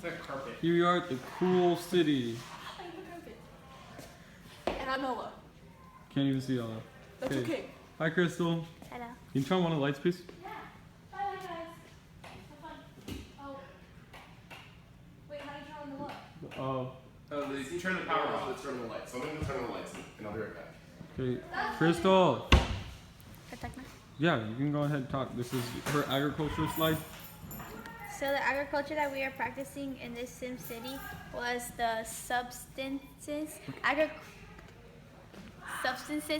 that carpet. Here we are at the cool city. And I'm Noah. Can't even see all that. That's okay. Hi, Crystal. Hello. Can you turn on one of the lights, please? Yeah. Bye, guys. Have fun. Oh. Wait, how do you turn on the what? Oh. You turn the power off, let's turn on the lights. So I'm gonna turn on the lights and I'll be right back. Okay. Crystal. Protect me. Yeah, you can go ahead and talk. This is her agriculture slide. So the agriculture that we are practicing in this Sim City was the substances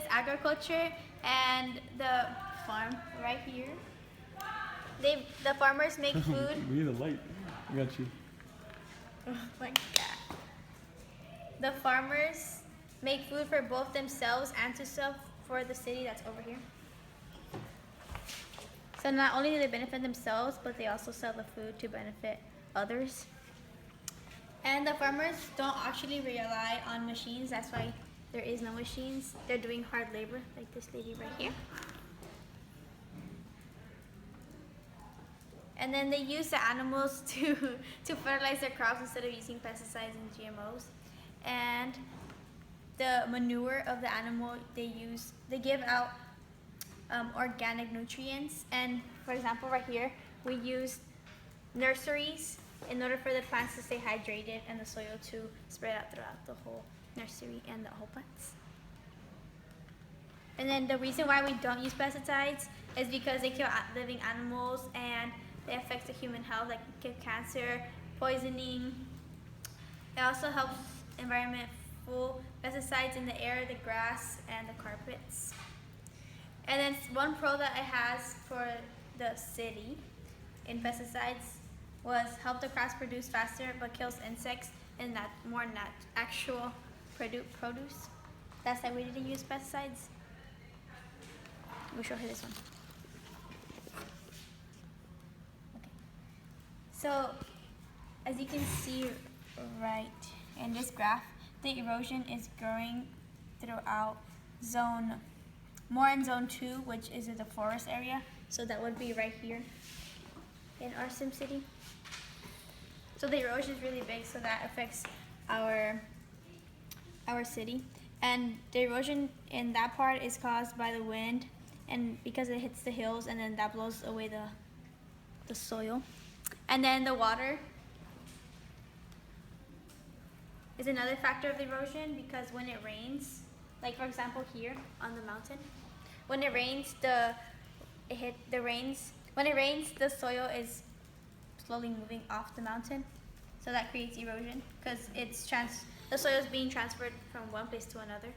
agriculture and the farm right here. The farmers make food. We need a light. I got you. Oh my god. The farmers make food for both themselves and to sell for the city that's over here. So not only do they benefit themselves, but they also sell the food to benefit others. And the farmers don't actually rely on machines. That's why there is no machines. They're doing hard labor, like this lady right here. And then they use the animals to fertilize their crops instead of using pesticides and GMOs. And the manure of the animal they give out organic nutrients. And for example, right here, we use nurseries in order for the plants to stay hydrated and the soil to spread out throughout the whole nursery and the whole plants. And then the reason why we don't use pesticides is because they kill living animals and they affect the human health, like give cancer, poisoning. It also helps environment full pesticides in the air, the grass, and the carpets. And then one pro that it has for the city in pesticides was help the crops produce faster but kills insects and that more actual produce. That's why we didn't use pesticides. We'll show her this one. Okay. So as you can see right in this graph, the erosion is growing throughout more in zone 2, which is in the forest area. So that would be right here in our Sim City. So the erosion is really big, so that affects our city. And the erosion in that part is caused by the wind, and because it hits the hills, and then that blows away the soil. And then the water is another factor of the erosion, because when it rains, like for example here on the mountain, when it rains, the soil is slowly moving off the mountain, so that creates erosion because the soil is being transferred from one place to another.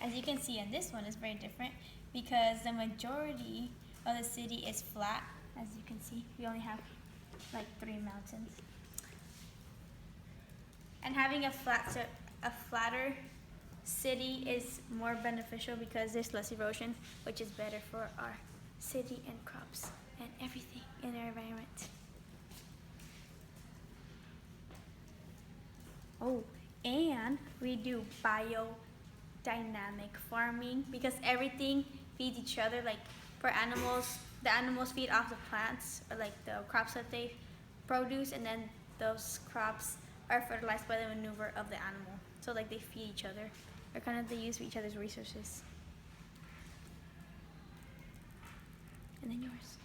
As you can see, in this one is very different because the majority of the city is flat. As you can see, we only have like 3 mountains. And having a flatter city is more beneficial because there's less erosion, which is better for our city and crops and everything in our environment. Oh, and we do biodynamic farming because everything feeds each other. Like for animals, the animals feed off the plants or like the crops that they produce, and then those crops are fertilized by the manure of the animal. So like they feed each other, or kind of they use each other's resources. And then yours.